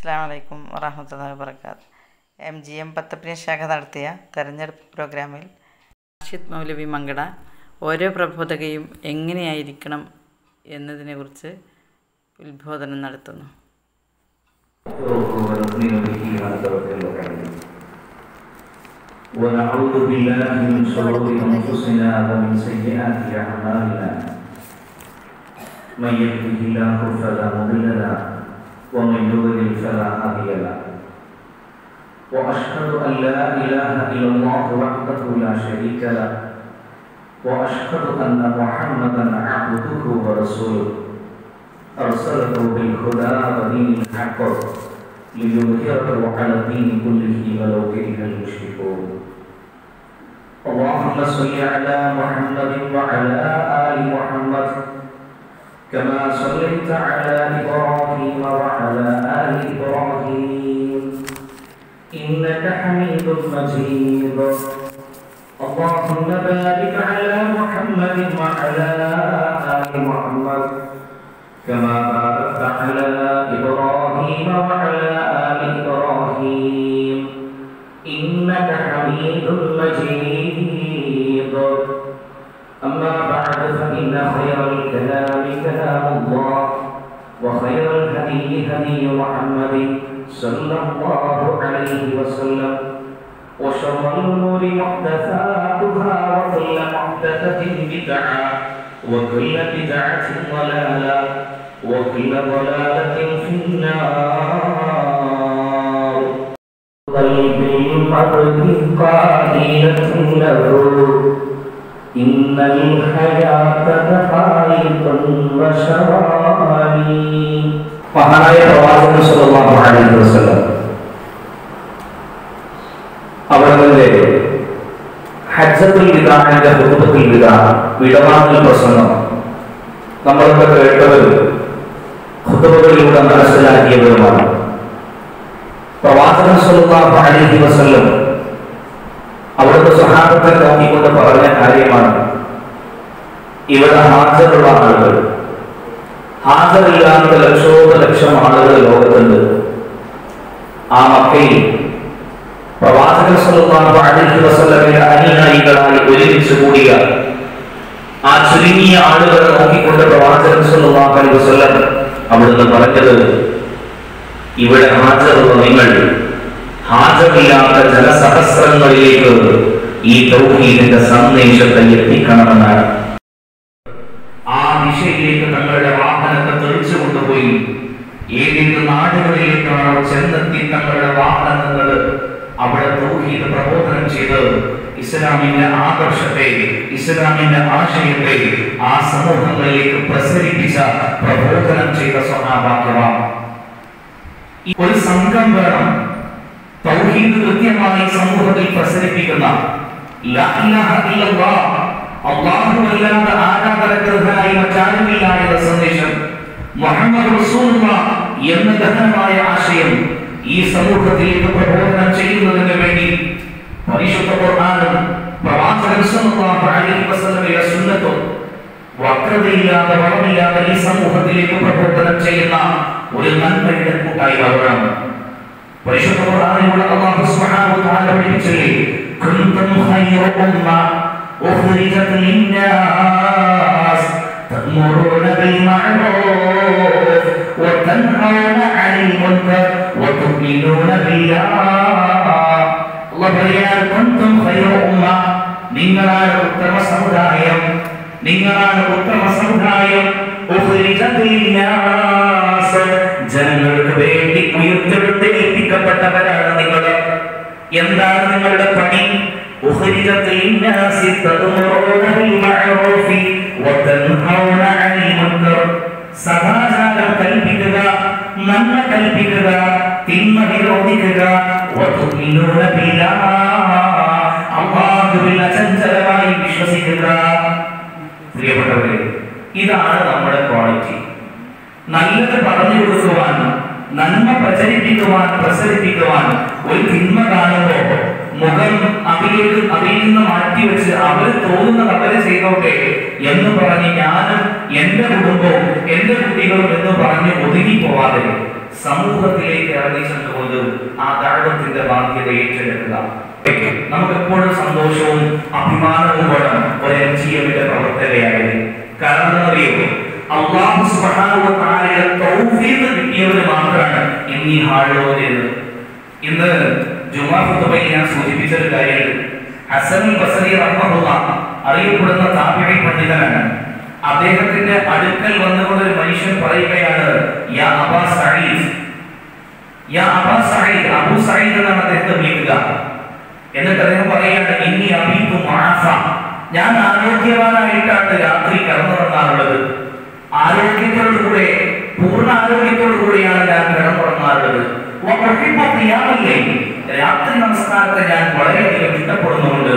അസ്സലാമു അലൈക്കും വറഹ്മത്തുള്ളാഹി വബറകാതുഹു. MGM പത്തപ്പിനി ശാഖ നടത്തിയ തെരഞ്ഞെടുപ്പ് പ്രോഗ്രാമിൽ റാഷിദ് മൗലവി മങ്കട ഓരോ പ്രബോധകയും എങ്ങനെയായിരിക്കണം എന്നതിനെക്കുറിച്ച് ഉത്ബോധനം നടത്തുന്നു. ونعوذ بالله من شرور أنفسنا ومن سيئات أعمالنا من يهده الله فلا مضل له ومن يضلل فلا هادي له وأشهد أن لا إله إلا الله وحده لا شريك له وأشهد أن محمدا عبده ورسوله أرسله بالهدى ودين الحق ليظهره على الدين كله ولو كره المشركون. اللهم صل على محمد وعلى آل محمد كما صليت على إبراهيم وعلى آل إبراهيم إنك حميد مجيد. اللهم بارك على محمد وعلى آل محمد كما باركت على إبراهيم وعلى آل إبراهيم إنك حميد مجيد. أما بعد فإن خير الكلام كلام الله وخير الهدي هدي محمد صلى الله عليه وسلم وشر الأمور محدثاتها وكل محدثة بدعة وكل بدعة ضلالة وكل ضلالة في النار. قلب المرء قائلة له إن الحياة دقائق وشواني. മഹാനായ പ്രവാചകൻ സല്ലല്ലാഹു അലൈഹി വസല്ലം അവരുടെ ഹജ്ജത്തുൽ വിദാഇന്റെ ഖുതുബത്തുൽ വിദാ വിടവാങ്ങൽ പ്രസംഗം നമ്മളൊക്കെ കേട്ടവരും ഖുതുബകളിലൂടെ മനസ്സിലാക്കിയവരുമാണ്. പ്രവാചകൻ സല്ലല്ലാഹു അലൈഹി വസല്ലം അവിടുത്തെ സ്വഹാബത്തെ നോക്കിക്കൊണ്ട് പറഞ്ഞ കാര്യമാണ്, ഇവിടെ ഹാജറുള്ള ആളുകൾ, ഹാജറില്ലാത്ത ലക്ഷോപലക്ഷം ആളുകൾ ലോകത്തുണ്ട്. ആ മക്കയിൽ പ്രവാചകൻ സല്ലല്ലാഹു അലൈഹി വസല്ലമയുടെ അനുയായികളായി ഒരുമിച്ച് കൂടിയ ആ ചുരുങ്ങിയ ആളുകളെ നോക്കിക്കൊണ്ട് പ്രവാചകൻ സല്ലല്ലാഹു അലൈഹി വസല്ലം അവിടുന്ന് പറഞ്ഞത്, ഇവിടെ ഹാജറുള്ള നിങ്ങൾ ഹാജറില്ലാത്ത ജനസഹസ്രങ്ങളിലേക്ക് ഈ തൗഹീദിന്റെ സന്ദേശത്തെ എത്തിക്കണമെന്നാണ്. ആ ദിശയിലേക്ക് തങ്ങളുടെ വാഹനത്തെ തെളിച്ചു കൊണ്ടുപോയി ഏതെങ്കിലും നാടുകളിലേക്കാണോ ചെന്നെത്തി തങ്ങളുടെ വാഹനം നിന്നത് അവിടെ തൗഹീദ് പ്രബോധനം ചെയ്ത് ഇസ്ലാമിന്റെ ആദർശത്തെ, ഇസ്ലാമിന്റെ ആശയത്തെ ആ സമൂഹങ്ങളിലേക്ക് പ്രസരിപ്പിച്ച പ്രബോധനം ചെയ്ത സ്വഹാബാക്കളാണ്. ഒരു സംഘം വേണം തൗഹീദ് കൃത്യമായി സമൂഹത്തിൽ പ്രസരിപ്പിക്കുന്ന, ലാ ഇലാഹ ഇല്ലല്ലാഹ്, അല്ലാഹുവല്ലാതെ ആരാധനക്കർഹനായി മറ്റാരുമില്ല എന്ന സന്ദേശം, മുഹമ്മദ് റസൂലുള്ളാഹ് എന്ന ഗഹനമായ ആശയം ഈ സമൂഹത്തിലേക്ക് പ്രബോധനം ചെയ്യുന്നതിന് വേണ്ടി പരിശുദ്ധ ഖുർആനും പ്രവാചകൻ സല്ലല്ലാഹു അലൈഹി വസല്ലമയുടെ സുന്നത്തും വക്രതയില്ലാതെ വളമില്ലാതെ ഈ സമൂഹത്തിലേക്ക് പ്രബോധനം ചെയ്യുന്ന ഒരു നന്മയുടെ കൂട്ടായ്മ വേണം. പരിശുദ്ധ ഖുർആനിലൂടെ അല്ലാഹു സുബ്ഹാനഹു വ തആല പഠിപ്പിച്ചില്ലേ, കുൻതും ഖൈറ ഉമ്മ ഉഖ്രിജത് ലിന്നാസ് തഅ്മുറൂന ബിൽ മഅറൂഫ് വ തൻഹൗന അനിൽ മുൻകർ വ തു'മിനൂന ബില്ലാഹ്. അല്ലാഹു പറയാൻ, കുൻതും ഖൈറ ഉമ്മ, നിങ്ങളാണ് ഉത്തമ സമുദായം, നിങ്ങളാണ് ഉത്തമ സമുദായം. ഉഖ്രിജത് ലിന്നാസ്, ജനങ്ങൾക്ക് വേണ്ടി ഉയർത്തെഴുന്നേൽപ്പിക്കപ്പെട്ടവരാണ് നിങ്ങൾ. എന്താണ് നിങ്ങളുടെ പണി? ഉഖ്രിജത് ലിന്നാസി തഅ്മുറൂന ബിൽ മഅറൂഫി വ തൻഹൗന അനിൽ മുൻകർ, സദാചാരം കൽപ്പിക്കുക, നന്മ കൽപ്പിക്കുക, തിന്മ വിരോധിക്കുക. വ തു'മിനൂന ബില്ലാഹ്, അല്ലാഹുവിൽ അചഞ്ചലമായി വിശ്വസിക്കുക. പ്രിയപ്പെട്ടവരെ, ഇതാണ് നമ്മുടെ ക്വാളിറ്റി. നല്ലത് പറഞ്ഞു കൊടുക്കുവാൻ, നന്മ പ്രചരിപ്പിക്കുവാൻ, പ്രസരിപ്പിക്കുവാൻ, ഒരു തിന്മ കാണുമ്പോൾ മുഖം അവരിൽ നിന്ന് മാറ്റിവെച്ച് അവർ തോന്നുന്നത് അവര് ചെയ്തോട്ടെ എന്ന് പറഞ്ഞ് ഞാനും എന്റെ കുടുംബവും എന്റെ കുട്ടികളും എന്ന് പറഞ്ഞ് ഒതുങ്ങി പോവാതെ സമൂഹത്തിലേക്ക് ഇറങ്ങി ചെന്നുകൊണ്ട് ആ ദഅവത്തിന്റെ ബാധ്യത ഏറ്റെടുക്കുക. നമുക്ക് എപ്പോഴും സന്തോഷവും അഭിമാനവും വേണം ഒരു MGMന്റെ പ്രവർത്തകയായി. കാരണം എന്താണെന്നറിയോ, അല്ലാഹു സുബ്ഹാനഹു വ തആലയുടെ തൗഫീഖ് കിട്ടിയവര് മാത്രമാണ് ഇന്ന് ഈ ഹാളിലോരുത്. ഇന്ന് ജുമാ ഖുതുബയിൽ ഞാൻ സൂചിപ്പിച്ച ഒരു കാര്യമുണ്ട്. ഹസൻ ബസരി റഹ്മത്തുള്ളാഹ് അറിയപ്പെടുന്ന താബിഈ പണ്ഡിതനാണ്. അദ്ദേഹത്തിന്റെ അടുക്കൽ വന്നുകൊണ്ട് ഒരു മനുഷ്യൻ പറയുകയാണ്, യാ അബാ സഈദ്, യാ അബാ സഈദ്, അബൂ സഈദ് എന്നാണ് അദ്ദേഹത്തെ വിളിക്കുക. എന്നിട്ട് അദ്ദേഹം പറയുകയാണ്, ഇന്നി അബീതു മുആഫ, ഞാൻ ആരോഗ്യവാനായിട്ടാണ് രാത്രി കിടന്നുറങ്ങാറുള്ളത്. ആരോഗ്യത്തോടുകൂടെ, പൂർണ്ണ ആരോഗ്യത്തോടുകൂടിയാണ് ഞാൻ കിടന്നുറങ്ങാറുള്ളത്. രാത്രി നമസ്കാരത്തെ ഞാൻ വളരെയധികം ഇഷ്ടപ്പെടുന്നുണ്ട്.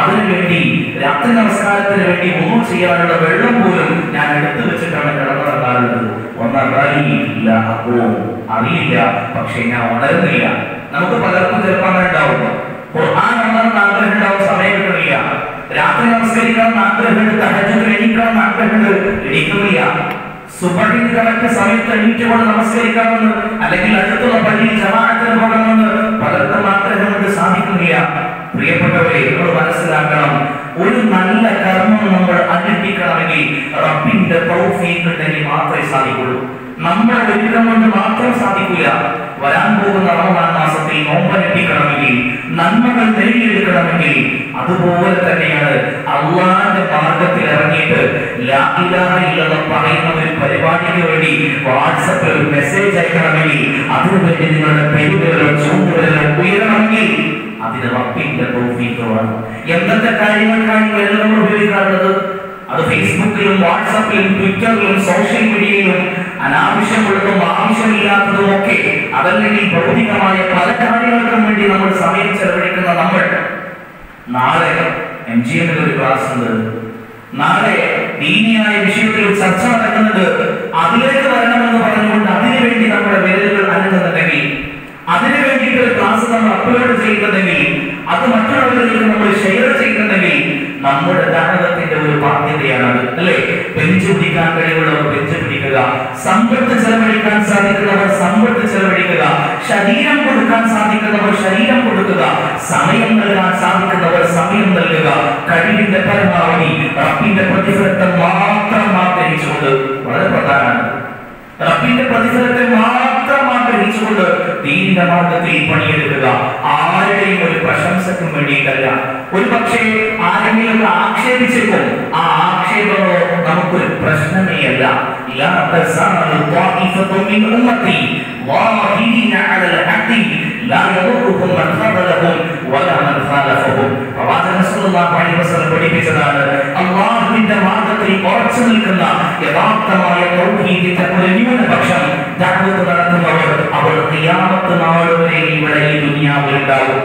അതിനുവേണ്ടി രാത്രി നമസ്കാരത്തിന് വേണ്ടി ഒന്നു ചെയ്യാനുള്ള വെള്ളം പോലും ഞാൻ എടുത്തു വെച്ചിട്ടാണ് കിടന്നുറങ്ങാറുള്ളത്. അറിയില്ല, പക്ഷെ ഞാൻ ഉണരുന്നില്ല. നമുക്ക് പലർക്കും ചിലപ്പോൾ ഉണ്ടാവും, ഖുർആൻ ഉണർന്ന് ആഗ്രഹം ഉണ്ടാവും, സമയം കിട്ടുന്നില്ല. രാത്രി നമസ്കരിക്കണം ആഗ്രഹമുണ്ട്, തഹജ്ജുദ് എണീക്കണം ആഗ്രഹമുണ്ട്, എണീക്കുന്നില്ല. സുബഹിന് കറക്റ്റ് സമയത്ത് എണീറ്റുകൊണ്ട് നമസ്കരിക്കണമെന്ന്, അല്ലെങ്കിൽ അടുത്തുള്ള പള്ളിയിൽ ജമാഅത്തിന് പോകണമെന്ന് പലർക്കും ആഗ്രഹമുണ്ട്, സാധിക്കുന്നില്ല. പ്രിയപ്പെട്ടവരെ, നമ്മൾ മനസ്സിലാക്കണം, ഒരു നല്ല കർമ്മം നമ്മൾ അനുഷ്ഠിക്കണമെങ്കിൽ റബ്ബിന്റെ തൗഫീഖ് ഉണ്ടെങ്കിൽ മാത്രമേ സാധിക്കുള്ളൂ. നമ്മുടെ ഒരുക്കം കൊണ്ട് മാത്രം സാധിക്കില്ല. വരാൻ പോകുന്ന റമദാൻ മാസത്തിൽ നോമ്പനുഷ്ഠിക്കണമെങ്കിൽ, നന്മകൾ നേടിയെടുക്കണമെങ്കിൽ അതുപോലെ തന്നെയാണ് അള്ളാഹുവിന്റെ മാർഗത്തിൽ ഇറങ്ങിയിട്ട് ലാ ഇലാഹ ഇല്ലല്ലാഹ് പറയുന്ന ഒരു പരിപാടിക്ക് വേണ്ടി വാട്സാപ്പിൽ ഒരു മെസ്സേജ് അയക്കണമെങ്കിൽ, അതിനുവേണ്ടി നിങ്ങളുടെ പെരുവിരലോ ചൂണ്ടുവിരലോ ഉയരണമെങ്കിൽ അതിന് റബ്ബിന്റെ തൗഫീഖ് വേണം. എന്തൊക്കെ കാര്യങ്ങൾക്കാണ് നമ്മൾ ഉപയോഗിക്കാറുള്ളത്? അത് ഫേസ്ബുക്കിലും വാട്സാപ്പിലും ട്വിറ്ററിലും സോഷ്യൽ മീഡിയയിലും അനാവശ്യമുള്ളതും ആവശ്യമില്ലാത്തതും ഒക്കെ, അതല്ലെങ്കിൽ ഭൗതികമായ പല കാര്യങ്ങൾക്കും വേണ്ടി നമ്മൾ സമയം ചെലവഴിക്കുന്ന നമ്മൾ, നാളെ MGMൽ ഒരു ക്ലാസ് ഉണ്ട്, നാളെ ദീനിയായ വിഷയത്തിൽ ഒരു ചർച്ച നടക്കുന്നുണ്ട്, അതിലേക്ക് വരണമെന്ന് പറഞ്ഞുകൊണ്ട് അതിനുവേണ്ടി നമ്മുടെ വിരലുകൾ അനങ്ങുന്നുണ്ടെങ്കിൽ, അതിനു വേണ്ടിയിട്ട് ഒരു ക്ലാസ് നമ്മൾ അപ്ലോഡ് ചെയ്യുന്നുണ്ടെങ്കിൽ, അത് മറ്റുള്ളവരിലേക്ക് നമ്മൾ ഷെയർ ചെയ്യുന്നുണ്ടെങ്കിൽ നമ്മുടെ ദഅവത്തിന്റെ ഒരു ബാധ്യതയാണത്, അല്ലേ? ബെഞ്ച് പിടിക്കാൻ കഴിവുള്ളവർ ബെഞ്ച് പിടിക്കുക, സമ്പത്ത് ചെലവഴിക്കാൻ സാധിക്കുന്നവർ സമ്പത്ത് ചെലവഴിക്കുക, ശരീരം കൊടുക്കാൻ സാധിക്കുന്നവർ ശരീരം കൊടുക്കുക, സമയം നൽകാൻ സാധിക്കുന്നവർ സമയം നൽകുക. കഴിവിന്റെ പരമാവധി റബ്ബിന്റെ പ്രതിഫലത്തെ മാത്രം ആഗ്രഹിച്ചുകൊണ്ട്, വളരെ പ്രധാനമാണ്, റബ്ബിന്റെ പ്രതിഫലത്തെ മാത്രം ആഗ്രഹിച്ചുകൊണ്ട് ദീനിന്റെ മാർഗത്തിൽ പണിയെടുക്കുക. ആരുടെയും ഒരു പ്രശംസക്കും വേണ്ടിയിട്ടല്ല. ഒരു പക്ഷേ ആരെങ്കിലും ആക്ഷേപിച്ചേക്കും, ആ ആക്ഷേപമോ നമുക്കൊരു പ്രശ്നമേ അല്ല. പഠിപ്പിച്ചതാണ് അല്ലാഹുവിന്റെ മാർഗത്തിൽ ഉറച്ചു നിൽക്കുന്ന യഥാർത്ഥമായ തൗഹീദിന്റെ ഒരു ന്യൂനപക്ഷം ദഅവത്ത് നടത്തുന്നവർ, അവർ ഖിയാമത്ത് നാൾ വരെ ഇവിടെ ഈ ദുനിയാവിൽ ഉണ്ടാവും.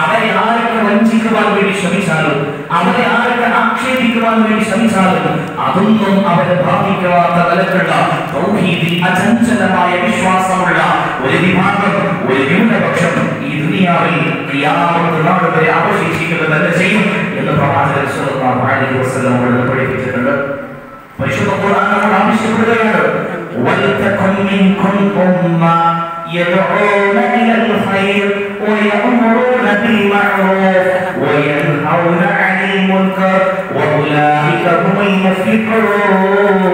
അവരെ ആരൊക്കെ വഞ്ചിക്കുവാൻ വേണ്ടി ശ്രമിച്ചാലും, അവരെ ആരൊക്കെ ആക്ഷേപിക്കുവാൻ വേണ്ടി ശ്രമിച്ചാലും അതൊന്നും അവരെ ബാധിക്കാത്ത നിലക്കുള്ള തൗഹീദിൽ അചഞ്ചലമായ വിശ്വാസമുള്ള ഒരു വിഭാഗം, ഒരു ന്യൂനപക്ഷം ഈ ദുനിയാവിൽ ഖിയാമത്ത് നാൾ വരെ അവശേഷിക്കുക തന്നെ ചെയ്യും എന്ന് പ്രവാചകൻ സ്വല്ലല്ലാഹു അലൈഹി വസല്ലം പഠിപ്പിച്ചിട്ടുണ്ട്. പരിശുദ്ധ ഖുർആൻ നമ്മോട് ആവശ്യപ്പെടുകയാണ്, വൽതകും മിൻകും ഉമ്മ യദ്ഊന ഇലൽ ഖൈർ വയഅ്മുറൂന ബിൽ മഅറൂഫ് വയൻഹൗന അനിൽ മുൻകർ വഉലൈക ഹുമുൽ മുഫ്ലിഹൂൻ.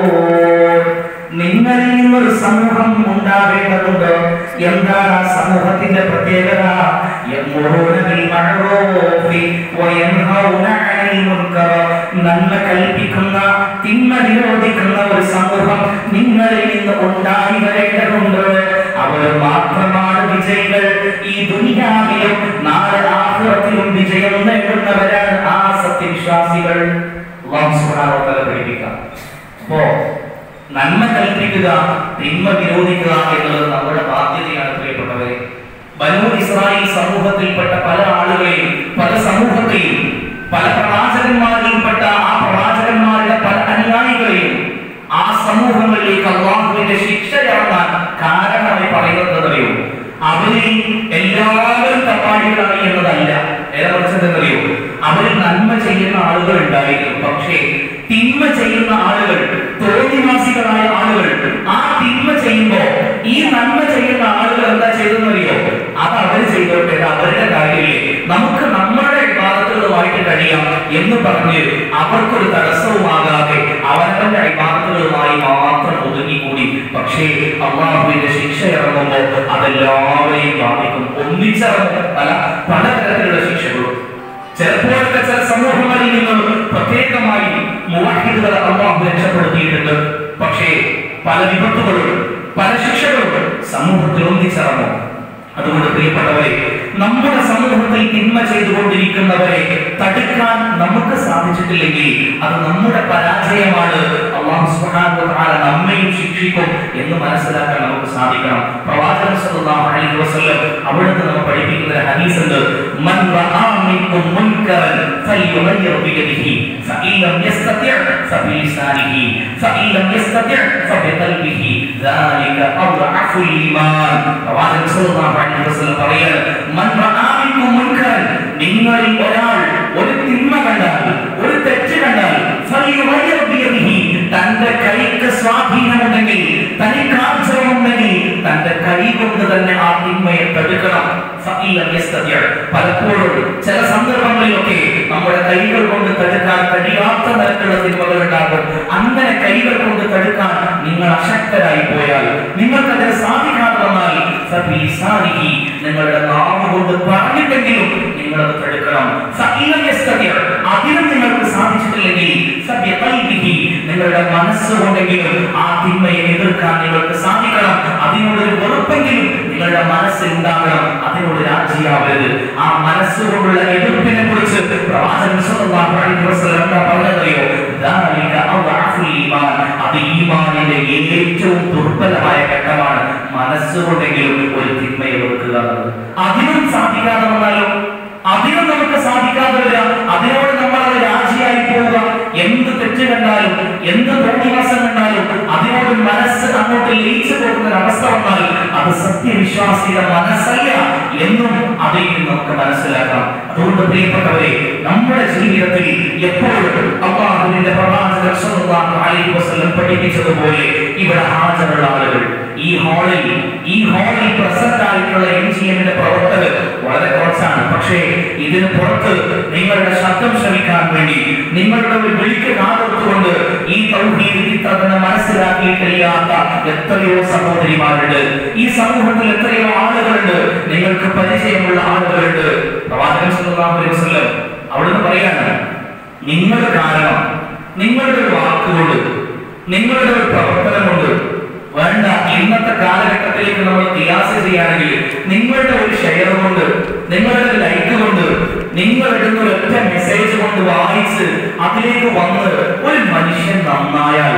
നിങ്ങളിൽ നിന്നൊരു സമൂഹം ഉണ്ടാവേണ്ടതുണ്ട്. എന്താണ് ആ സമൂഹത്തിന്റെ പ്രത്യേകത? യഅ്മുറൂന ബിൽ മഅറൂഫി വയൻഹൗന അനിൽ മുൻകർ. നന്മ കൽപ്പിക്കുന്ന, തിന്മ വിരോധിക്കുന്ന ഒരു സമൂഹം നിങ്ങളിൽ നിന്ന് ഉണ്ടായി വരേണ്ടതുണ്ട്. അവർ മാത്രമാണ് വിജയികൾ. ഈ ദുനിയാവിലും നാളെ ആഖിറത്തിലും വിജയം നേടുന്നവരാണ് ആ സത്യവിശ്വാസികൾ. അല്ലാഹു സുബ്ഹാനഹു വ തആല പഠിപ്പിക്കുക. അപ്പോ നന്മ കൽപ്പിക്കുക, തിന്മ വിരോധിക്കുക എന്നുള്ളത് നമ്മുടെ ബാധ്യതയാണ് പ്രിയപ്പെട്ടവരെ. ബനൂ ഇസ്രായേൽ സമൂഹത്തിൽപ്പെട്ട പല ആളുകളെയും, പല സമൂഹത്തെയും, പല പ്രവാചകന്മാരിൽപ്പെട്ട ആ പ്രവാചകന്മാരുടെ പല അനുയായികളെയും ആ സമൂഹങ്ങളിലേക്ക് അല്ലാഹുവിന്റെ ശിക്ഷ ഇറങ്ങാൻ കാരണമായി പറയുന്നത് അറിയോ? അവരിൽ എല്ലാവരും എന്തെന്നറിയോ? അവരിൽ നന്മ ചെയ്യുന്ന ആളുകൾ ഉണ്ടായിരിക്കും, പക്ഷേ തിന്മ ചെയ്യുന്ന ആളുകൾ, തോന്നിവാസികളായ ആളുകൾ ആ തിന്മ ചെയ്യുമ്പോ ഈ നന്മ ചെയ്യുന്ന ആളുകൾ എന്താ ചെയ്തെന്നറിയോ? അത് അവർ ചെയ്തോട്ടെ, അവരുടെ കാര്യമില്ലേ, നമുക്ക് നമ്മളുടെ ഇബാദത്തുകളുമായിട്ട് കഴിയാം എന്ന് പറഞ്ഞ് അവർക്കൊരു തടസ്സവുമാകാതെ അവരവന്റെ ഇബാദത്തുകളുമായി മാത്രം ഒതുങ്ങിക്കൂടി. പക്ഷേ അല്ലാഹുവിന്റെ ശിക്ഷ ഇറങ്ങുമ്പോൾ അതെല്ലാവരെയും ബാധിക്കും, ഒന്നിച്ചിറങ്ങും പലതരത്തിലുള്ള ശിക്ഷകളും. ചിലപ്പോഴൊക്കെ ചില സമൂഹങ്ങളിൽ നിന്ന് പ്രത്യേകമായി മുവഹിദുകളെ അല്ലാഹു രക്ഷപ്പെടുത്തിയിട്ടുണ്ട്. പക്ഷേ പല വിപത്തുകളും പല ശിക്ഷകളും സമൂഹത്തിൽ ഒന്നിച്ചിറങ്ങും. അതുകൊണ്ട് പ്രിയപ്പെട്ടവരെ, നമ്മുടെ സമൂഹത്തിൽ തിന്മ ചെയ്തുകൊണ്ടിരിക്കുന്നവരെ തടുക്കാൻ നമുക്ക് സാധിച്ചിട്ടില്ലെങ്കിൽ അത് നമ്മുടെ പരാജയമാണ്. അല്ലാഹു സുബ്ഹാനഹു വ തആല നമ്മയും ശിക്ഷിക്കും എന്ന് മനസ്സിലാക്കാൻ നമുക്ക് സാധിക്കണം. പ്രവാചകൻ സല്ലല്ലാഹു അലൈഹി വസല്ലം അവിടുന്ന് നമ്മെ പഠിപ്പിക്കുന്ന ഒരു ഹദീസ് ഉണ്ട്. മൻ റആ മിൻകും മുൻകറൻ ഫൽയുഗയ്യിർ ബിയദിഹി ഫഇൻ ലം യസ്തതി' ഫബിലിസാനിഹി ഫഇൻ ലം യസ്തതി' ഫബിഖൽബിഹി ദാലിക അദ്അഫുൽ ഈമാൻ. പ്രവാചകൻ സല്ലല്ലാഹു അലൈഹി വസല്ലം പറയുന്നു, മൻ റആ മിൻകും മുൻകറൻ, നിങ്ങളിൽ ഒരാൾ ഒരു തിന്മ കണ്ടാൽ, ഒരു തെറ്റ് കണ്ടാൽ, ഫൽയുഗയ്യിർ ബിയദിഹി, തന്റെ കൈക്ക് സ്വാധീനമുണ്ടെങ്കിൽ, തനിക്ക് ആർജവമുണ്ടെങ്കിൽ തന്റെ കൈ കൊണ്ട് തന്നെ ആ തിന്മയെ തടുക്കണം. പലപ്പോഴും ചില സന്ദർഭങ്ങളിലൊക്കെ നമ്മുടെ കൈകൾ കൊണ്ട് തടുക്കാൻ കഴിയാത്ത തരത്തിലുള്ള തിന്മകൾ ഉണ്ടാകും. അങ്ങനെ കൈകൾ കൊണ്ട് തടുക്കാൻ നിങ്ങൾ അശക്തരായി പോയാൽ, നിങ്ങൾക്കതിന് സാധിക്കാതെ വന്നാൽ നിങ്ങളുടെ നാവ് കൊണ്ട് പറഞ്ഞിട്ടെങ്കിലും നിങ്ങളത് തടുക്കണം. അതിനും നിങ്ങൾക്ക് സാധിച്ചിട്ടില്ലെങ്കിൽ നിങ്ങളുടെ മനസ്സുകൊണ്ടെങ്കിലും ആ തിന്മയെ എതിർക്കാൻ നിങ്ങൾക്ക് സാധിക്കണം. അതിനോടൊരു വെറുപ്പെങ്കിലും നിങ്ങളുടെ മനസ്സിൽ ഉണ്ടാകണം. അതിനോട് രാജിയാവരുത്. ആ മനസ്സുകൊണ്ടുള്ള എതിർപ്പിനെ കുറിച്ച് പ്രവാചകൻ സല്ലല്ലാഹു അലൈഹി വസല്ലം എന്താ പറഞ്ഞതറിയോ? ദാലിക അദ്അഫുൽ ഈമാൻ, അത് ഈമാനിന്റെ ഏറ്റവും ദുർബലമായ ഘട്ടമാണ്. മനസ്സുകൊണ്ടെങ്കിലും ഒരു തിന്മയെ വെറുക്കുക. അതിനും സാധിക്കാതെ വന്നാലോ, അതിനും നമുക്ക് സാധിക്കാതെ വരിക, അതിനോട് നമ്മൾ അത് രാജിയായി പോവുക. എന്ത് തെറ്റ് കണ്ടാലും എന്ത് തോന്നിവാസം കണ്ടാലും അതിനോട് മനസ്സ് അങ്ങോട്ട് ലയിച്ചു പോകുന്ന ഒരു അവസ്ഥ വന്നാൽ അത് സത്യവിശ്വാസിയുടെ മനസ്സല്ല എന്നും അതിൽ നമുക്ക് മനസ്സിലാക്കാം. അതുകൊണ്ട് പ്രിയപ്പെട്ടവരെ, നമ്മുടെ ജീവിതത്തിൽ എപ്പോഴും അല്ലാഹുവിന്റെ പ്രവാചകൻ സല്ലല്ലാഹു അലൈഹി വസല്ലം പഠിപ്പിച്ചതുപോലെ ഇവിടെ ഹാജറുള്ള ആളുകൾ, ഈ ഹാളിൽ പ്രസന്റ് ആയിട്ടുള്ള എംജിഎമ്മിന്റെ പ്രവർത്തകർ വളരെ കുറച്ചാണ്. പക്ഷേ ഇതിന് പുറത്ത് നിങ്ങളുടെ ശബ്ദം ശ്രമിക്കാൻ വേണ്ടി നിങ്ങളുടെ ഒരു വിളിക്ക് കാതോർത്തുകൊണ്ട് ഈ തൗഹീദ് ഇത്രതന്നെ മനസ്സിലാക്കി കഴിയാത്ത എത്രയോ സഹോദരിമാരുണ്ട്. ഈ സമൂഹത്തിൽ എത്രയോ ആളുകളുണ്ട്, നിങ്ങൾക്ക് പരിചയമുള്ള ആളുകളുണ്ട്. പ്രവാചകൻ സല്ലല്ലാഹു അലൈഹി വസല്ലം അവിടുന്ന് പറയാണ്, നിങ്ങൾ കാരണം, നിങ്ങളുടെ ഒരു വാക്കുകൊണ്ട്, നിങ്ങളുടെ ഒരു പ്രവർത്തനം കൊണ്ട് വേണ്ട, ഇന്നത്തെ കാലഘട്ടത്തിലേക്ക് നമ്മൾ ഖിയാസ് ചെയ്യുകയാണെങ്കിൽ നിങ്ങളുടെ ഒരു ഷെയർ കൊണ്ട്, നിങ്ങളുടെ ഒരു ലൈക്ക് കൊണ്ട്, നിങ്ങളുടെ ഒരൊറ്റ മെസ്സേജ് കൊണ്ട് വായിച്ച് അതിലേക്ക് വന്ന് ഒരു മനുഷ്യൻ നന്നായാൽ,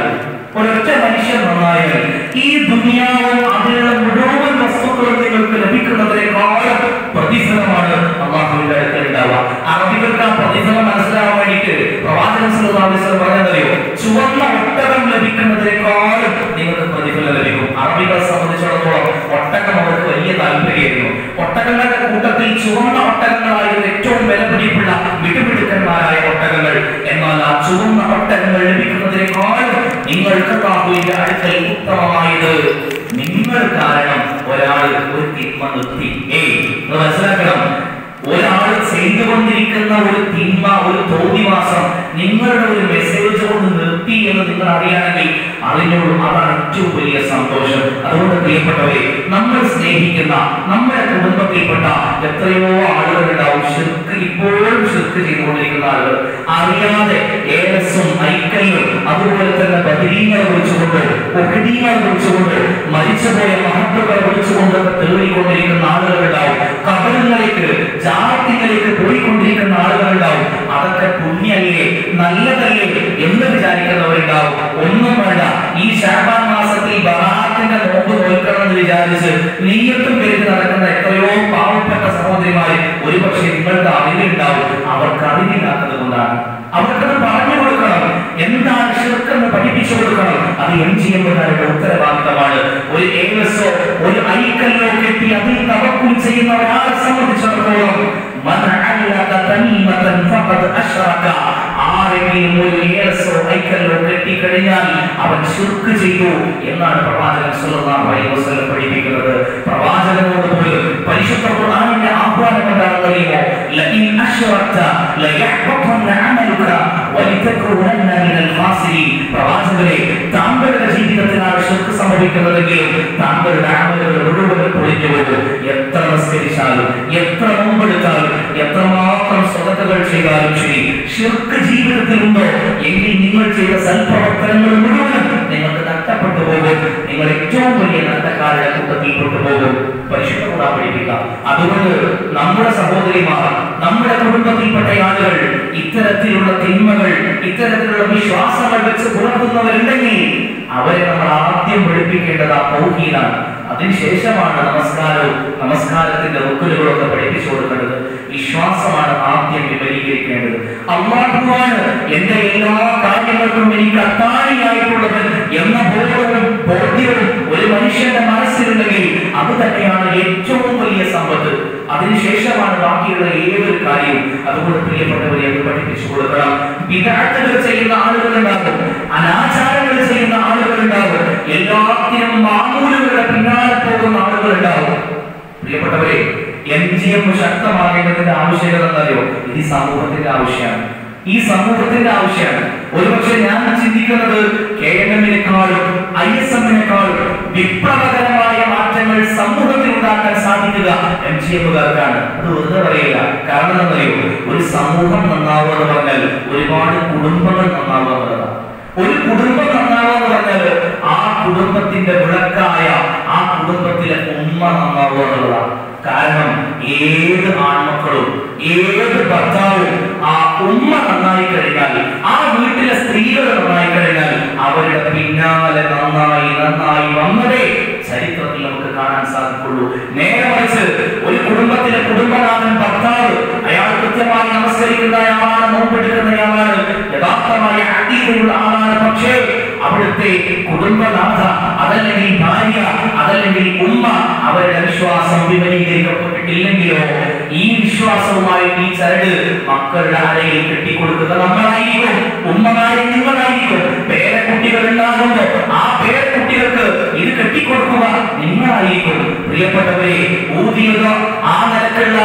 ഒരൊറ്റ മനുഷ്യൻ നന്നായാൽ ഈ ദുനിയാവും അതിലുള്ള മുഴുവൻ വസ്തുക്കളും നിങ്ങൾക്ക് ലഭിക്കുന്നതിനേക്കാളും പ്രതിഫലമാണ് അല്ലാഹുവിന്റെ അടുക്കൽ ഉണ്ടാവുക. അറബികൾക്ക് ആ പ്രതിഫലം മനസ്സിലാവാൻ വേണ്ടിയിട്ട് പ്രവാചകൻ സല്ലല്ലാഹു അലൈഹി വസല്ലം പറഞ്ഞതറിയോ? ചുവന്ന ഒട്ടകം ലഭിക്കുന്നതിനേക്കാളും നിങ്ങൾക്ക് പ്രതിഫലം ലഭിക്കും. അറബികളെ സംബന്ധിച്ചിടത്തോളം ഒട്ടകം അവർക്ക് വലിയ താല്പര്യമായിരുന്നു. ഒട്ടകങ്ങളുടെ കൂട്ടത്തിൽ ചുവന്ന ഒട്ടകങ്ങളായിരുന്നു ഏറ്റവും വിലപിടിപ്പുള്ള മിടുമിടുക്കന്മാരായ ഒട്ടകങ്ങൾ. എന്നാൽ ആ ചുവന്ന ഒട്ടകങ്ങൾ ലഭിക്കുന്നതിനേക്കാളും നിങ്ങൾക്ക് അല്ലാഹുവിന്റെ അടുക്കൽ ഉത്തമമായത് നിങ്ങൾ കാരണം ഒരാൾ ഒരു തിന്മ നിർത്തി. മനസ്സിലാക്കണം, ഒരാൾ ചെയ്തുകൊണ്ടിരിക്കുന്ന ഒരു തിന്മ, ഒരു തോന്നിവാസം നിങ്ങളുടെ ഒരു മെസ്സേജ് കൊണ്ട് നിർത്തി എന്ന് നിങ്ങൾ അറിയാമെങ്കിൽ അതിനോട് അതാണ് ഏറ്റവും വലിയ സന്തോഷം. അതുകൊണ്ട് പ്രിയപ്പെട്ടവരെ, നമ്മൾ സ്നേഹിക്കുന്ന നമ്മുടെ കുടുംബത്തിൽപ്പെട്ട എത്രയോ ആളുകളുണ്ടാവും ഇപ്പോഴും ശിർക്ക് ചെയ്തുകൊണ്ടിരിക്കുന്ന ആളുകൾ. അറിയാതെ ഏലസും ഐക്കലും അതുപോലെ തന്നെ ബദരീങ്ങളെ വിളിച്ചുകൊണ്ട്, ഉഹദീങ്ങളെ വിളിച്ചുകൊണ്ട്, മരിച്ചുപോയ മഹത്തുക്കളെ വിളിച്ചുകൊണ്ട് തെളിവിക്കൊണ്ടിരിക്കുന്ന ആളുകളുണ്ടാവും. കബറിലേക്ക്, ജാറത്തിലേക്ക് പോയിക്കൊണ്ടിരിക്കുന്ന ആളുകളുണ്ടാവും. അതൊക്കെ പുണ്യല്ലേ, നല്ലതല്ലേ എന്ന് വിചാരിക്കുന്നവരുണ്ടാവും. ഒന്നും വേണ്ട, ഈ ശഅബാൻ മാസത്തിൽ ബറാഅത്തിന്റെ നോമ്പ് നോൽക്കണം എന്ന് വിചാരിച്ച് നീയത്തും കരുതി നടക്കുന്ന എത്രയോ പാവപ്പെട്ട സഹോദരിമാര് ഒരുപക്ഷെ നിങ്ങളുടെ അറിവുണ്ടാവും. അവർക്ക് അറിവില്ലാത്തത് കൊണ്ടാണ്. അവർക്കത് പറഞ്ഞു കൊടുക്കണം, എന്താണ് ശിർക്കെന്ന് പഠിപ്പിച്ചു കൊടുക്കണം. അത് എംജിഎമ്മുകാരുടെ ഉത്തരവാദിത്തമാണ്. ഒരു ഏലസോ ഒരു ഐക്കല്ലോ കെട്ടി അതിൽ തവക്കുൽ ചെയ്യുന്ന ഒരാളെ സംബന്ധിച്ചിടത്തോളം തംറതൻ ഫഖദ് അശ്റക. ആരെങ്കിലും ഒരു ഏലസോ ഐക്കല്ലോ കെട്ടിക്കഴിഞ്ഞാൽ അവൻ ശിർക്ക് ചെയ്തു എന്നാണ് പ്രവാചകൻ സല്ലല്ലാഹു അലൈഹി വസല്ലം പഠിപ്പിക്കുന്നത്. പ്രവാചകനോട് പോലും പരിശുദ്ധ ഖുർആനിന്റെ ആഹ്വാനം എന്താണെന്ന് അറിയുമോ? ലഇൻ അശ്റക്ത ലയഹ്ബതന്ന അമലുക വലിതകൂനന്ന മിനൽ ഖാസിരീൻ. പ്രവാചകരെ, താങ്കളുടെ ജീവിതത്തിലാണ് ശിർക്ക് സംഭവിക്കുന്നതെങ്കിലും താങ്കളുടെ അമലുകൾ മുഴുവൻ പൊളിഞ്ഞു പോകും. എത്ര നമസ്കരിച്ചാലും, എത്ര നോമ്പെടുത്താലും, എത്രമാത്രം സ്വതക്കകൾ ചെയ്താലും ശരി, ശിർക്ക് ജീവിതത്തിലുണ്ടോ എങ്കിൽ നിങ്ങൾ ചെയ്ത സൽപ്രവർത്തനങ്ങൾ മുഴുവൻ നിങ്ങൾക്ക് നഷ്ടപ്പെട്ടു പോകും. നിങ്ങൾ ഏറ്റവും വലിയ നഷ്ടക്കാരുടെ കൂട്ടത്തിൽ പെട്ടുപോകും. പരിശുദ്ധ ഖുർആൻ പഠിപ്പിക്കാം. അതുകൊണ്ട് നമ്മുടെ സഹോദരിമാർ, നമ്മുടെ കുടുംബത്തിൽപ്പെട്ട ആളുകൾ ഇത്തരത്തിലുള്ള തിന്മകൾ, ഇത്തരത്തിലുള്ള വിശ്വാസങ്ങൾ വെച്ച് പുലർത്തുന്നവരുണ്ടെങ്കിൽ അവരെ നമ്മൾ ആദ്യം പഠിപ്പിക്കേണ്ടത് തൗഹീദാണ്. അതിനുശേഷമാണ് നമസ്കാരവും നമസ്കാരത്തിന്റെ റുക്നുകളൊക്കെ പഠിപ്പിച്ചു കൊടുക്കേണ്ടത്. വിശ്വാസമാണ് ആദ്യം വിപുലീകരിക്കേണ്ടത്. അല്ലാഹുവാണ് എന്റെ എല്ലാ കാര്യങ്ങൾക്കും എനിക്ക് അത്താണിയായിട്ടുള്ളത് എന്ന ബോധ്യവും ഒരു മനുഷ്യന്റെ മനസ്സിലുണ്ടെങ്കിൽ അത് തന്നെയാണ് ഏറ്റവും വലിയ സമ്പത്ത്. അതിനുശേഷമാണ് ബാക്കിയുള്ള ഏതൊരു കാര്യവും. അതുകൊണ്ട് പ്രിയപ്പെട്ടവരെ അത് പഠിപ്പിച്ചു കൊടുക്കണം. ബിദ്അത്തുകൾ ചെയ്യുന്ന ആളുകളുണ്ടാകും, അനാചാരങ്ങൾ ചെയ്യുന്ന ആളുകളുണ്ടാകും, എല്ലാത്തിനും മാമൂലുകളുടെ പിന്നാലെ പോകുന്ന ആളുകളുണ്ടാകും. പ്രിയപ്പെട്ടവരെ, MGM ശക്തമാകേണ്ടതിന്റെ ആവശ്യകത എന്നറിയോ? ഇത് ഈ സമൂഹത്തിന്റെ ആവശ്യമാണ്. ഈ സമൂഹത്തിന്റെ ആവശ്യമാണ്. ഒരുപക്ഷെ ഞാൻ ചിന്തിക്കുന്നത് KMM-നേക്കാളും ISM-നേക്കാളും വിപ്ലവകരമായ മാറ്റങ്ങൾ സമൂഹത്തിൽ ഉണ്ടാക്കാൻ സാധിക്കുക MGM-കാർക്കാണ്. അത് വെറുതെ പറയില്ല. കാരണം എന്നറിയോ? ഒരു സമൂഹം നന്നാവുക എന്ന് പറഞ്ഞാൽ ഒരുപാട് കുടുംബങ്ങൾ നന്നാവുക എന്നുള്ളതാണ്. ഒരു കുടുംബം നന്നാവുക എന്ന് പറഞ്ഞാൽ ആ കുടുംബത്തിന്റെ വിളക്കായ ആ കുടുംബത്തിലെ ഉമ്മ നന്നാവുക എന്നുള്ളതാണ്. കാരണം ഏത് ആൺമക്കളും ഏത് ഭർത്താവും ആ ഉമ്മ നന്നായി കഴിഞ്ഞാൽ, ആ വീട്ടിലെ സ്ത്രീകൾ നന്നായി കഴിഞ്ഞാൽ അവരുടെ പിന്നാലെ നന്നായി നന്നായി വന്നതേ ചരിത്രത്തിൽ നമുക്ക് കാണാൻ സാധിക്കുള്ളൂ. നേരെ മറിച്ച് ഒരു കുടുംബത്തിലെ കുടുംബനാഥൻ ഭർത്താവ്, അയാൾ കൃത്യമായി നമസ്കരിക്കുന്നയാളാണ്, നോമ്പെടുക്കുന്നയാളാണ്, യഥാർത്ഥമായ അഖീദയുള്ള ആളാണ്. പക്ഷേ അവിടുത്തെ കുടുംബനാഥ, അതല്ലെങ്കിൽ ഭാര്യ, അതല്ലെങ്കിൽ ഉമ്മ, അവരുടെ വിശ്വാസം വിപരീകരിക്കപ്പെട്ടിട്ടില്ലെങ്കിലോ ഈ വിശ്വാസവുമായി ഈ ചരട് മക്കളുടെ അരയിൽ കെട്ടിക്കൊടുക്കുക നമ്മളായിരിക്കും, ഉമ്മമാരെ നിങ്ങളായിരിക്കും. പേരക്കുട്ടികൾ ഉണ്ടാകുമ്പോൾ ആ പേരക്കുട്ടികൾക്ക് ഇത് കെട്ടിക്കൊടുക്കുക നിങ്ങളായിരിക്കും. പ്രിയപ്പെട്ടവരെ, ഊതിയത് ആ നിലക്കുള്ള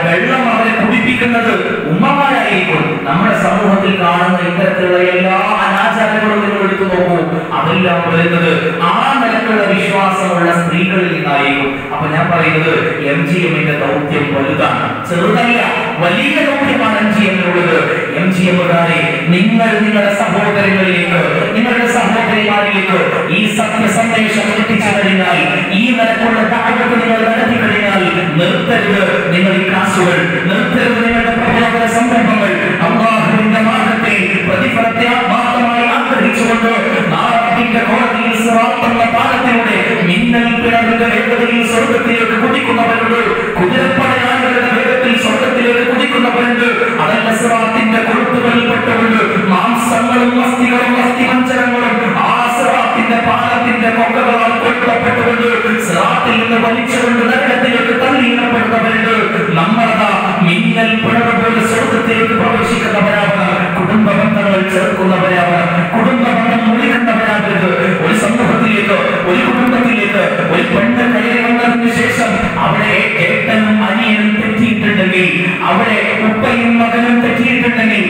വെള്ളം അവരെ കുടിപ്പിക്കുന്നത് ഉമ്മമാരായിരിക്കും. നമ്മുടെ സമൂഹത്തിൽ കാണുന്ന ഇത്തരത്തിലുള്ള എല്ലാ അനാചാരങ്ങളും നിങ്ങൾ എടുത്തു നോക്കൂ, അതെല്ലാം വരുന്നത് ആ നിലക്കുള്ള വിശ്വാസമുള്ള സ്ത്രീകളിൽ നിന്നായിരിക്കും. അപ്പൊ ഞാൻ പറയുന്നത് MGM-ന്റെ ദൗത്യം വലുതാണ്, ചെറുതല്ല, വലിയ ദൗത്യമാണ് MGM-നുള്ളത്. MGM-കാരെ, നിങ്ങൾ നിങ്ങളുടെ സഹോദരങ്ങളിലേക്ക്, നിങ്ങളുടെ സഹോദരിമാരിലേക്ക് ഈ സത്യസന്ദേശം എത്തിച്ചു കഴിഞ്ഞാൽ, ഈ നിലക്കുള്ള ദഅവത്ത് നിങ്ങൾ നടത്തി കഴിഞ്ഞാൽ, നിർത്തരുത് നിങ്ങൾ ഈ ക്ലാസുകൾ, നിർത്തരുത് നിങ്ങളുടെ പ്രബോധന സംരംഭങ്ങൾ. അല്ലാഹുവിന്റെ മാർഗ്ഗത്തിൽ പ്രതിഫലത്തെ ആത്മാർത്ഥമായി ആഗ്രഹിച്ചുകൊണ്ട് നാളത്തിന്റെ കോടതിയിൽ സിറാത്ത് എന്ന പാലത്തിലൂടെ മിന്നൽ പിളർന്ന വേഗതയിൽ സ്വർഗ്ഗത്തിലേക്ക് കുതിക്കുന്നവരുണ്ട്, കുതിരപ്പടയാളികളുടെ വേഗത്തിൽ സ്വർഗ്ഗത്തിലേക്ക് കുതിക്കുന്നവരുണ്ട്. അതല്ല, സിറാത്തിന്റെ കൊളുത്തുകളിൽപ്പെട്ടവരുണ്ട്. മാംസങ്ങളും അസ്ഥികളും അസ്ഥിമഞ്ചരങ്ങളും ആ സിറാത്തിന്റെ പാലത്തിന്റെ കൊക്കകളാൽ കൊളുത്തപ്പെട്ടുകൊണ്ട് സിറാത്തിൽ നിന്ന് വലിച്ചുകൊണ്ട് നരകത്തിലേക്ക് തള്ളിയിടപ്പെടുന്നവരുണ്ട്. നമ്മളതാ മിന്നൽ പിളർ പോലെ സ്വർഗ്ഗത്തിലേക്ക് പ്രവേശിക്കുന്നവരാണ്. കുടുംബ ബന്ധങ്ങൾ ചേർക്കുന്നവരാണ്, കുടുംബ ബന്ധം മുറിക്കുന്നവരാകരുത്. ഒരു സമൂഹത്തിലേക്ക്, ഒരു കുടുംബത്തിലേക്ക് ഒരു പെണ്ണ് കയറി വന്നതിന് ശേഷം അവിടെ ഏട്ടനും അനിയനും തെറ്റിയിട്ടുണ്ടെങ്കിൽ, അവിടെ ഉപ്പയും മകനും തെറ്റിയിട്ടുണ്ടെങ്കിൽ,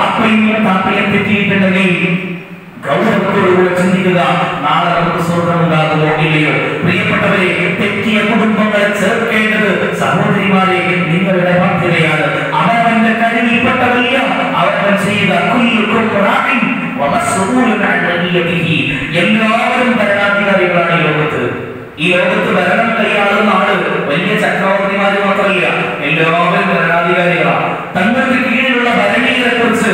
അപ്പയും താപ്പയും തെറ്റിയിട്ടുണ്ടെങ്കിൽ ഗൗരവത്തോടുകൂടെ ചിന്തിക്കുക, നാളെ നമുക്ക് സ്വർഗം ഉണ്ടാകുമോ ഇല്ലയോ? പ്രിയപ്പെട്ടവരെ, തെറ്റിയ കുടുംബങ്ങളെ ചേർക്കേണ്ടത് സഹോദരിമാരെ നിങ്ങളുടെ ബാധ്യതയാണ്. അവനവന്റെ കഴിവിൽപ്പെട്ടവല്ല അവൻ ചെയ്ത എല്ലാവരും ഭരണാധികാരികളാണ് ഈ ലോകത്ത്. ഈ ലോകത്ത് ഭരണം കൈയാളുന്ന ആള് വലിയ ചക്രവർത്തിമാര് മാത്രമല്ല, എല്ലാവരും ഭരണാധികാരികളാണ്. തങ്ങൾക്ക് കീഴിലുള്ള ഭരണീയരെ കുറിച്ച്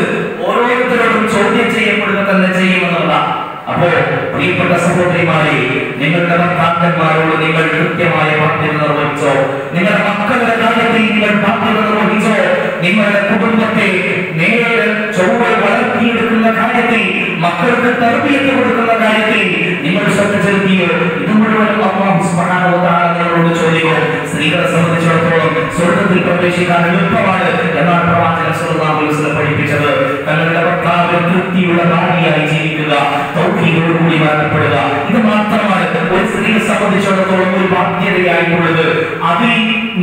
ഓരോരുത്തരോടും ചോദ്യം ചെയ്യപ്പെടുക തന്നെ ചെയ്യുമെന്നുള്ളതാണ്. അപ്പോ പ്രിയപ്പെട്ട സഹോദരിമാരെ, നിങ്ങളുടെ ഭർത്താക്കന്മാരോട് നിങ്ങൾ കൃത്യമായ ബാധ്യത നിർവഹിച്ചോ? നിങ്ങളുടെ മക്കളുടെ കാര്യത്തിൽ നിങ്ങൾ ബാധ്യത നിർവഹിച്ചോ? നിങ്ങളുടെ കുടുംബത്തെ നേരെ ചൊവ്വ വളർത്തിയെടുക്കുന്ന കാര്യത്തിൽ, മക്കൾക്ക് തർബിയത്ത് കൊടുക്കുന്ന കാര്യത്തിൽ നിങ്ങൾ ശ്രദ്ധ ചെലുത്തിയോ? ഇത് മുഴുവൻ അല്ലാഹു സുബ്ഹാനഹു വ തആല നിങ്ങളോട് ചോദിക്കും. സ്ത്രീകളെ സംബന്ധിച്ചിടത്തോളം സ്വർഗ്ഗത്തിൽ പ്രവേശിക്കാൻ സന്തോഷിക്കാൻ എളുപ്പമാണ് എന്നാണ് പ്രവാചകൻ സല്ലല്ലാഹു അലൈഹി വസല്ലം പഠിപ്പിച്ചത്. തങ്ങളുടെ ഭർത്താവ് തൃപ്തിയുള്ള ഭാര്യയായി ജീവിക്കുക, തൗഹീദോടുകൂടി മരണപ്പെടുക, ഇത് മാത്രമാണ് ഒരു സ്ത്രീയെ സംബന്ധിച്ചിടത്തോളം ഒരു ബാധ്യതയായിട്ടുള്ളത്. അതിൽ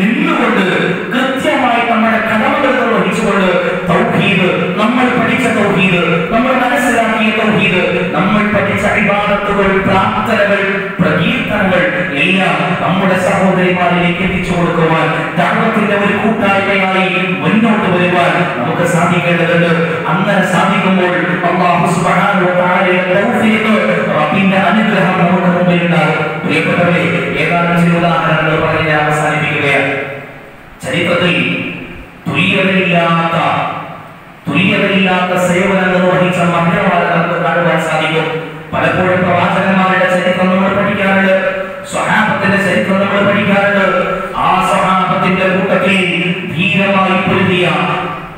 നിന്നുകൊണ്ട് കൃത്യമായി നമ്മുടെ കടമകൾ നിർവഹിച്ചുകൊണ്ട് തൗഹീദ്, നമ്മൾ പഠിച്ച തൗഹീദ്, നമ്മൾ മനസ്സിലാക്കിയ തൗഹീദ്, നമ്മൾ പഠിച്ച ഇബാദത്തുകൾ, പ്രാർത്ഥനകൾ, പ്രകീർത്തനങ്ങൾ എല്ലാം നമ്മുടെ സഹോദരിമാരിലേക്ക് എത്തിച്ചു കൊടുക്കുവാൻ, ദഅവത്തിന്റെ ഒരു കൂട്ടായ്മയായി മുന്നോട്ട് വരുവാൻ നമുക്ക് സാധിക്കേണ്ടതുണ്ട്. അങ്ങനെ സാധിക്കുമ്പോൾ അല്ലാഹു സുബ്ഹാനഹു വ തആലയുടെ തൗഫീഖ്, റബ്ബിന്റെ അനുഗ്രഹം നമുക്ക് മുമ്പിൽ ഉണ്ടാകും. പ്രിയപ്പെട്ടവരെ, ഏതാനും ചില ഉദാഹരണങ്ങൾ പറഞ്ഞ് അവസാനിപ്പിക്കുകയാണ്. ചരിത്രത്തിൽ തുല്യതയില്ലാത്ത സേവനം നിർവഹിച്ച മഹിളമാരെ നമുക്ക് കാണുവാൻ സാധിക്കും. പലപ്പോഴും പ്രവാചകന്മാരുടെ ചരിത്രം നമ്മൾ പഠിക്കാറുണ്ട്, സ്വഹാബത്തിന്റെ ചരിത്രം നമ്മൾ പഠിക്കാറുണ്ട്. ആ സ്വഹാബത്തിന്റെ കൂട്ടത്തിൽ ധീരമായി പൊരുതിയ,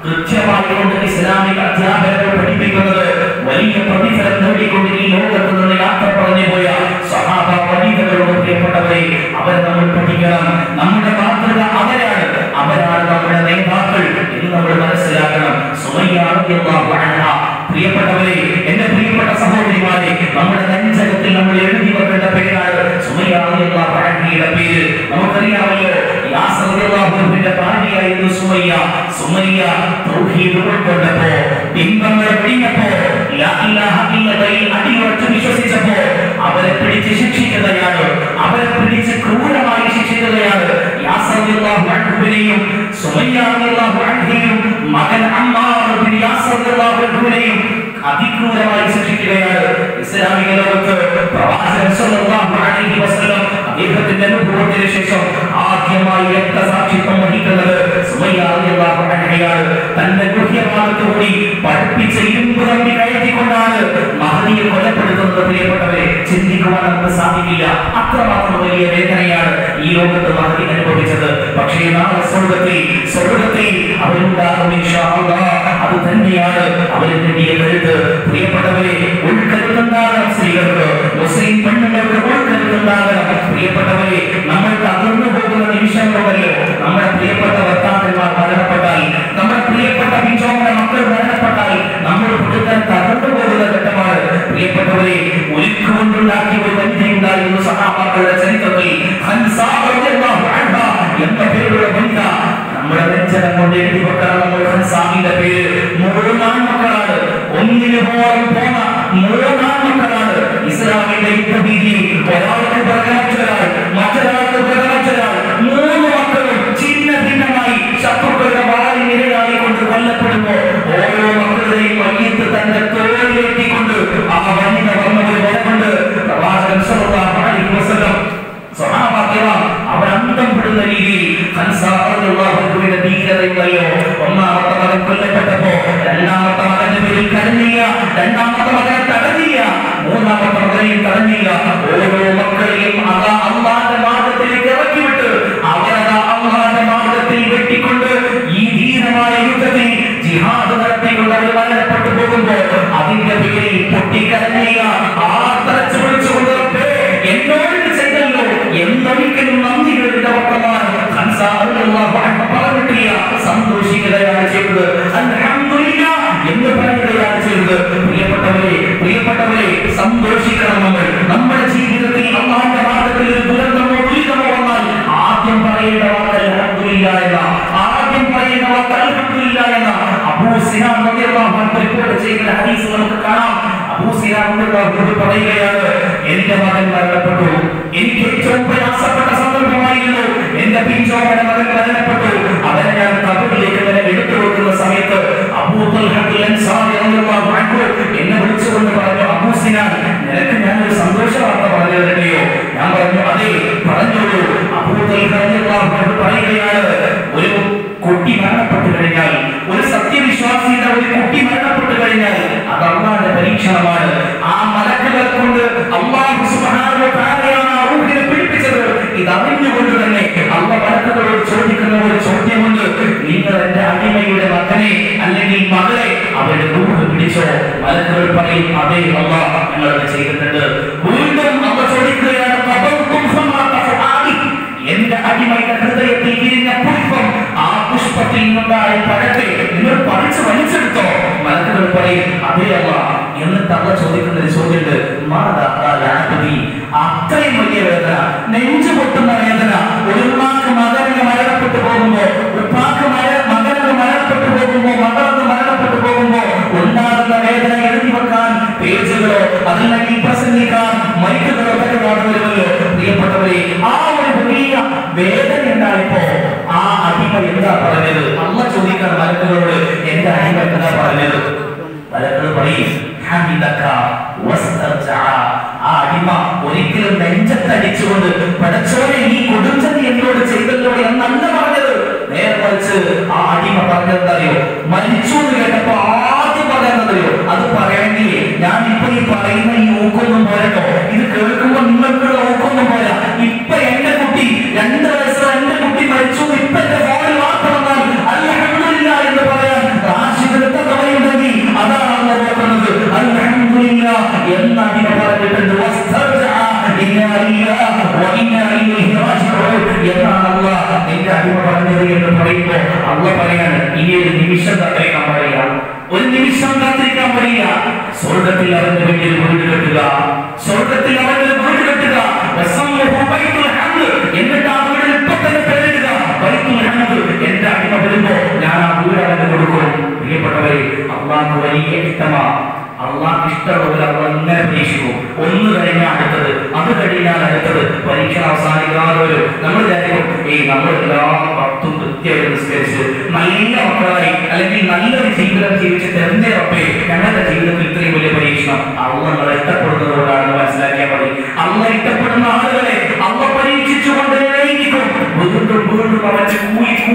കൃത്യമായി കൊണ്ട് ഇസ്ലാമിക അധ്യാപകർ പഠിപ്പിക്കുന്നത് വലിയ പ്രതിഫലം നേടിക്കൊണ്ട് ഈ ലോകത്ത് നിന്ന് യാത്ര പറഞ്ഞു പോയ സ്വഹാബ വനിതകളുടെ പ്രിയപ്പെട്ടവരെ, അവർ നമ്മൾ പഠിക്കണം. നമ്മുടെ മാതൃക അവരാണ്, അവരാണ് നമ്മുടെ നേതാക്കൾ എന്ന് നമ്മൾ മനസ്സിലാക്കണം. സുമയ്യ റളിയല്ലാഹു അൻഹ, പ്രിയപ്പെട്ടവരെ, എന്റെ പ്രിയപ്പെട്ട സഹോദരിമാരെ, നമ്മുടെ നെഞ്ചകത്തിൽ നമ്മൾ എഴുതി വെക്കേണ്ട പേരാണ് സുമയ്യ റളിയല്ലാഹു അൻഹയുടെ പേര്. നമുക്കറിയാമല്ലോ, യാസർ റളിയല്ലാഹു അൻഹുവിന്റെ ഭാര്യയായിരുന്നു സുമയ്യ. സുമയ്യ തൗഹീദ് ഉൾക്കൊണ്ടപ്പോ, ബിംബങ്ങൾ പിടിഞ്ഞപ്പോ, ലാ ഇലാഹ ഇല്ലല്ലാഹ് അടിയുറച്ച് വിശ്വസിച്ചപ്പോ അവരെ പിടിച്ച് ശിക്ഷിക്കുകയാണ്, അവരെ പിടിച്ച് ക്രൂരമായി ശിക്ഷിക്കുകയാണ്. യാസർ റളിയല്ലാഹു അൻഹുവിനെയും സുമയ്യ റളിയല്ലാഹു അൻഹയെയും മകൻ അമ്മാർ ബിൻ യാസർ റളിയല്ലാഹു അൻഹുവിനെയും അതിക്രൂരമായി ശിക്ഷിക്കുകയാണ്. ഇസ്ലാമിക ലോകത്ത് പ്രവാചകൻ സല്ലല്ലാഹു അലൈഹി വസല്ലം അദ്ദേഹത്തിന്റെ അനുഭവത്തിന് ശേഷം ആദ്യമായി രക്തസാക്ഷിത്വം വഹിക്കുന്നത് സുമയ്യ റളിയല്ലാഹു അൻഹയാണ്. തന്റെ ഗുഹ്യഭാഗത്തുകൂടി പഠിപ്പിച്ച ഇരുമ്പ് കമ്പി കയറ്റിക്കൊണ്ടാണ് മഹദിയെ കൊലപ്പെടുത്തുന്നത്. പ്രിയപ്പെട്ടവരെ, ചിന്തിക്കുവാൻ നമുക്ക് സാധിക്കില്ല. അത്രമാത്രം വലിയ വേദനയാണ് ഈ ലോകത്ത് മഹദി അനുഭവിച്ചത്. പക്ഷേ നാളെ സ്വർഗ്ഗത്തിൽ അവരുണ്ടാകും ഇൻഷാ അല്ലാഹ്. അത് തന്നെയാണ് അവരെ നേടിയ കരുത്ത്. പ്രിയപ്പെട്ടവരെ, ഉൾക്കരുത്തുണ്ടാകണം സ്ത്രീകൾക്ക്, മുസ്ലിം പെണ്ണുങ്ങൾക്ക് ഉൾക്കരുത്തുണ്ടാകണം. പ്രിയപ്പെട്ടവരെ, നമ്മൾ തകർന്നു പോകുന്ന നിമിഷങ്ങളുണ്ടല്ലോ, നമ്മുടെ പ്രിയപ്പെട്ട ഭർത്താക്കന്മാർ മരണപ്പെട്ടാൽ, നമ്മുടെ പ്രിയപ്പെട്ട പിഞ്ചോമന മക്കൾ മരണപ്പെട്ടാൽ നമ്മൾ പുതുക്കാൻ തകർന്നു പോകുന്ന ഘട്ടമാണ്. പ്രിയപ്പെട്ടവരെ, ഒലിക്കുകൊണ്ടുണ്ടാക്കിയ ഒരു വനിതയുണ്ടായിരുന്നു സഹാബാക്കളുടെ ചരിത്രത്തിൽ. ഹൻസാ റളിയല്ലാഹു അൻഹ എന്ന പേരുള്ള വനിത നമ്മുടെ നെഞ്ചകം കൊണ്ട് എഴുതി വെക്കണം. നമ്മൾ ഹൻസാമിന്റെ പേര്. 3 ആൺമക്കളാണ്, ഒന്നിന് പോലും പോന്ന 3 ആൺമക്കളാണ്. ഇസ്ലാമിന്റെ യുദ്ധഭീതിയിൽ ഒരാൾക്ക് പ്രകടനച്ചൊരാൾ, മറ്റൊരാൾക്ക് പ്രകടനച്ചൊരാൾ, 3 മക്കളും ചിഹ്ന ഭിന്നമായി ശത്രുക്കളുടെ വാളിൽ ഇരയായിക്കൊണ്ട് കൊല്ലപ്പെടുമ്പോൾ ഓരോ മക്കളുടെയും മയ്യത്ത് തന്റെ തോളിലേറ്റിക്കൊണ്ട് ആ വനിത വന്ന ഒരു വരവുണ്ട്. പ്രവാചകൻ സല്ലല്ലാഹു അലൈഹി വസല്ലം സ്വഹാബാക്കളാം അവരന്തം പെടുന്ന രീതിയിൽ ഹൻസാ റളിയല്ലാഹു അൻഹുവിന്റെ ധീരതയുണ്ടല്ലോ. ഒന്നാമത്തെ മകൻ കൊല്ലപ്പെട്ടപ്പോ രണ്ടാമത്തെ മകന്റെ പേരിൽ കരഞ്ഞില്ല, രണ്ടാമത്തെ മകനെ തടഞ്ഞില്ല, മൂന്നാമത്തെ മകനെയും തടഞ്ഞില്ല. ഓരോ മക്കളെയും അതാ അല്ലാഹുവിന്റെ മാർഗ്ഗത്തിലേക്ക് ഇറക്കിവിട്ട് അവരതാ അല്ലാഹുവിന്റെ മാർഗ്ഗത്തിൽ വെട്ടിക്കൊണ്ട് ഈ ധീരമായ യുദ്ധത്തിൽ ജിഹാദ് നടത്തിയുള്ളവർ മരണപ്പെട്ടു പോകുമ്പോ അതിന്റെ പേരിൽ പൊട്ടിക്കരഞ്ഞില്ല, ആർത്തലച്ചു വിളിച്ചുകൊണ്ട് എന്നോട് ചെയ്തല്ലോ എന്നൊരിക്കലും നന്ദികളുടെ വർത്തമാനം ഹൻസാ റളിയല്ലാഹു അൻഹ പറഞ്ഞിട്ടില്ല. സന്തോഷിക്കുകയാണ് ചെയ്തത്, അൽഹംദുലില്ലാഹ് എന്ന് പറയുകയാണ് ചെയ്തത്. പ്രിയപ്പെട്ടവരെ, സന്തോഷിക്കണം. നമ്മുടെ ജീവിതത്തിൽ അല്ലാഹുവിന്റെ മാർഗ്ഗത്തിൽ ഒരു ദുരന്തമോ ദുരിതമോ വന്നാൽ ആദ്യം പറയേണ്ട വാക്ക് അൽഹംദുലില്ലാഹ് എന്ന, ആദ്യം പറയേണ്ട വാക്ക് അൽഹംദുലില്ലാഹ് എന്ന. അബൂ സിനാൻ റളിയല്ലാഹു അൻഹു റിപ്പോർട്ട് ചെയ്ത ഹദീസ് നമുക്ക് കാണാം. അബൂ സിനാൻ റളിയല്ലാഹു അൻഹു പറയുകയാണ്, എന്റെ മകൻ മരണപ്പെട്ടു, എനിക്ക് ഏറ്റവും പ്രയാസപ്പെട്ട സന്ദർഭമായിരുന്നു. എന്റെ പിഞ്ചോമന മകൻ മരണപ്പെട്ടു. അവനെ ഞാൻ ഖബറിലേക്ക് എടുത്തു കൊടുക്കുന്ന സമയത്ത് അബൂ തൽഹ അൻസാരി റളിയല്ലാഹു അൻഹു എന്നെ വിളിച്ചുകൊണ്ട് പറഞ്ഞു, അബൂ സിനാൻ, നിനക്ക് ഞാനൊരു സന്തോഷ വാർത്ത പറഞ്ഞു തരട്ടെയോ? ഞാൻ പറഞ്ഞു, അതെ, പറഞ്ഞോളൂ. അബൂ തൽഹ റളിയല്ലാഹു അൻഹു പറയുകയാണ്, ഒരു കുട്ടി മരണപ്പെട്ടു കഴിഞ്ഞാൽ, ഒരു സത്യവിശ്വാസിയുടെ ഒരു കുട്ടി മരണപ്പെട്ടു കഴിഞ്ഞാൽ അത് അല്ലാഹുവിന്റെ പരീക്ഷണമാണ്. ആ മലക്കുകളെ കൊണ്ട് അല്ലാഹു സുബ്ഹാനഹു വ തആലയാണ് ആ റൂഹിനെ പിടിപ്പിച്ചത്. ഇത് അറിഞ്ഞുകൊണ്ട് തന്നെ അല്ലാഹു മലക്കുകളോട് ചോദിക്കുന്ന ഒരു ചോദ്യമുണ്ട്, നിങ്ങൾ എന്റെ അടിമയുടെ മകനെ അല്ലെങ്കിൽ മകളെ അവരുടെ റൂഹ് പിടിച്ചോ? മലക്കുകൾ പറയും, അതെ അല്ലാഹ്, ഞങ്ങളത് ചെയ്തിട്ടുണ്ട്. വീണ്ടും അല്ലാഹു ചോദിക്കുകയാണ്, എന്റെ അടിമയുടെ ഹൃദയത്തിൽ വിരിഞ്ഞ പുഷ്പം, ആ പുഷ്പ നെഞ്ചു പൊട്ടുന്ന വേദന. ഒരു ഉമ്മാക്ക് മകന് മരണപ്പെട്ടു പോകുമ്പോ, ഉപ്പാക്ക് മകന് മരണപ്പെട്ടു പോകുമ്പോ, മകളന്ന് മരണപ്പെട്ടു പോകുമ്പോ ഉണ്ടാകുന്ന വേദന എഴുതി വെക്കാൻ പേജുകളോ അതല്ലെങ്കിൽ പ്രസംഗിക്കാൻ മൈക്കുകളോ ഒക്കെ കാണുമല്ലോ പ്രിയപ്പെട്ടവരെ. ആ ഒരു വലിയ വേദന ഉണ്ടായപ്പോ ആ അടിമ എന്താ പറഞ്ഞത്? അമ്മ ചോദിക്കാൻ മലക്കുകളോട്, എന്റെ അടിമ എന്താ പറഞ്ഞത്? മലക്കൾ പറയും, ആ അടിമ ഒരിക്കലും നെഞ്ചത്തടിച്ചുകൊണ്ട് പടച്ചോനെ ഈ കൊടുംചതി എന്നോട് ചെയ്തല്ലോ എന്നല്ല പറഞ്ഞത്. നേരെ മറിച്ച് ആ അടിമ പറഞ്ഞതറിയോ? മരിച്ചു എന്ന് കേട്ടപ്പോ ആദ്യം പറയുന്നതറിയോ? അത് പറയണമെങ്കിൽ ഞാൻ ഇപ്പൊ ഈ പറയുന്ന ഈ ഊക്കൊന്നും പോരട്ടോ, ഇത് കേൾക്കുമ്പോ നിങ്ങൾക്കുള്ള ഊക്കൊന്നും പോരാ. ഇപ്പൊ എന്റെ കുട്ടി 2 വയസ്സുള്ള എന്റെ കുട്ടി മരിച്ചു, ഇപ്പൊ എന്റെ ഫോണിൽ വാർത്ത വന്നാൽ അൽഹംദുലില്ലാ എന്ന് പറയാൻ റാഷിദെടുത്ത തവയുണ്ടെങ്കിൽ അതാണ് അള്ളാഹു നോക്കുന്നത്. അൽഹംദുലില്ലാ എന്ന അടിമ പറഞ്ഞിട്ടുണ്ട്. എന്നാണ് അള്ളാഹ് എന്റെ അടിമ പറഞ്ഞത് എന്ന് പറയുമ്പോ അള്ളാഹ് പറയാണ്, ഇനി ഒരു നിമിഷം കാത്തിരിക്കാൻ പാടില്ല, ഒരു നിമിഷം കാത്തിരിക്കാൻ പാടില്ല. സ്വർഗത്തിൽ അവന്റെ വീട്ടിൽ വീട് കെട്ടുക, സ്വർഗത്തിൽ അവന്റെ വീട് കെട്ടുക, എന്നിട്ട് ആ വീടിൽ ഇപ്പൊ തന്നെ പേരിടുക ബൈത്തുൽ ഹംദ്. എന്റെ അടിമ വരുമ്പോ ഞാൻ ആ വീട് അവന്റെ കൊടുക്കും. പ്രിയപ്പെട്ടവരെ, അള്ളാഹ് വലിയ ഇഷ്ടമാണ്. അള്ളാഹ് ഇഷ്ടമുള്ള അങ്ങനെ പ്രതീക്ഷിക്കും. ഒന്ന് കഴിഞ്ഞാൽ അടുത്തത്, അത് കഴിഞ്ഞാൽ അടുത്തത്. പരീക്ഷ അവസാനിക്കാതെ വരും. നമ്മൾ വിചാരിക്കും, നമ്മളെല്ലാം 10 കൃത്യമായി നിസ്കരിച്ച് നല്ല മക്കളായി അല്ലെങ്കിൽ നല്ലൊരു ജീവിതം ജീവിച്ചിട്ട് എന്റെ റബ്ബേ ഞങ്ങളുടെ ജീവിതത്തിൽ ഇത്രയും വലിയ പരീക്ഷണം. അള്ളാഹ് നമ്മളെ ഇഷ്ടപ്പെടുന്നതോടാണെന്ന് മനസ്സിലാക്കിയാൽ മതി. അള്ളാഹ് ഇഷ്ടപ്പെടുന്ന ആളുകളെ അള്ളാഹ് പരീക്ഷിച്ചുകൊണ്ടേയിരിക്കും. വീണ്ടും വീണ്ടും അവന്റെ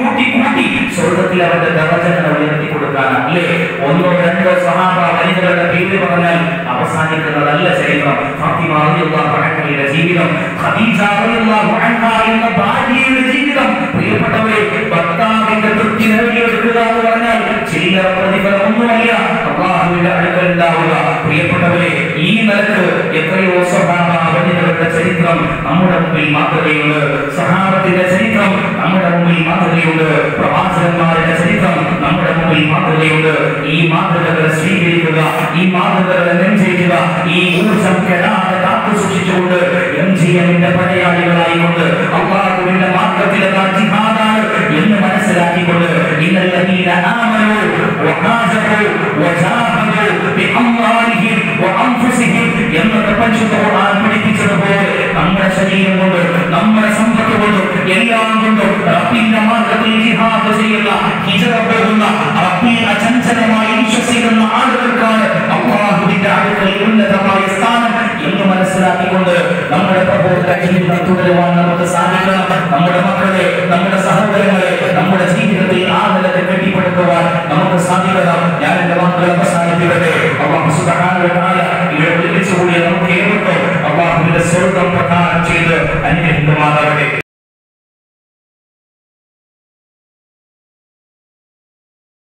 കൂട്ടി സ്വർഗത്തിൽ അവന്റെ ദർജകളെ ഉയർത്തി കൊടുക്കാനാണ്. അല്ലേ? 1 2 സഹാബ വനിതകളുടെ പേര് പറഞ്ഞാൽ അവസാനിക്കുന്നതല്ല ചരിത്രം. ഫാത്തിമ റളിയല്ലാഹു അൻഹയുടെ ജീവിതം, ഖദീജ റളിയല്ലാഹു അൻഹ എന്ന ഭാര്യയുടെ ജീവിതം. പ്രിയപ്പെട്ടവരെ, ഭർത്താവിന്റെ തൃപ്തി നേടിയെടുക്കുക എന്ന് പറഞ്ഞാൽ ചില്ലറ പ്രതിഫലമൊന്നുമല്ല അല്ലാഹുവിന്റെ അടുക്കൽ ഉണ്ടാവുക. പ്രിയപ്പെട്ടവരെ, ഈ നിലക്ക് എത്രയോ സഹാബ വനിതകളുടെ ചരിത്രം നമ്മുടെ മുമ്പിൽ മാതൃകയുണ്ട്. സഹാബത്തിന്റെ ചരിത്രം നമ്മുടെ മുമ്പിൽ മാതൃകയുണ്ട്. പ്രവാചകന്മാരുടെ ചരിത്രം നമ്മുടെ മുമ്പിൽ മാതൃകയുണ്ട്. ഈ മാതൃകകളെ സ്വീകരിക്കുക, ഈ മാതൃകകളെ നെഞ്ചേറ്റുക, ഈ ഊർജം കെടാതെ കാത്തു സൂക്ഷിച്ചുകൊണ്ട് എംജിഎമ്മിന്റെ പടയാളികളായിക്കൊണ്ട് അല്ലാഹുവിന്റെ മാർഗ്ഗത്തിലുള്ള ജിഹാദാണ് എന്ന് മനസ്സിലാക്കിക്കൊണ്ട് ഇന്നല്ലദീന ആമനൂ വഹാജറൂ വജാഹദൂ ബിഅംവാലിഹിം വഅൻഫുസിഹിം എന്ന പരിശുദ്ധ ഖുർആൻ പഠിപ്പിച്ചതുപോലെ നമ്മുടെ ശരീരം കൊണ്ട്, നമ്മുടെ സമ്പത്ത് കൊണ്ട്, എല്ലാം കൊണ്ടും റബ്ബിന്റെ മാർഗ്ഗത്തിൽ ജിഹാദ് ചെയ്യുന്ന, ഹിജ്റ പോകുന്ന, റബ്ബിൽ അചഞ്ചലമായി വിശ്വസിക്കുന്ന ആളുകൾക്കാണ് അല്ലാഹുവിന്റെ അടുക്കൽ ഉന്നതമായ സ്ഥാനം എന്ന് മനസ്സിലാക്കിക്കൊണ്ട് നമ്മുടെ പ്രബോധന ജീവിതം തുടരുവാൻ നമുക്ക് സാധിക്കണം. നമ്മുടെ മക്കളെ, നമ്മുടെ സഹോദരങ്ങളെ നമ്മുടെ ജീവിതത്തിൽ ആ നിലത്തെ കെട്ടിപ്പടുക്കുവാൻ നമുക്ക് സാധിക്കണം. ഞാൻ എന്റെ വാക്കുകൾ അവസാനിപ്പിക്കട്ടെ. അല്ലാഹു സുബ്ഹാനഹു വ തആല ഇവിടെ വിളിച്ചുകൂടിയ നമുക്ക് ഏവർക്കും അല്ലാഹുവിന്റെ സ്വർഗ്ഗം പ്രദാനം ചെയ്ത് അനുഗ്രഹിക്കുമാറാകട്ടെ.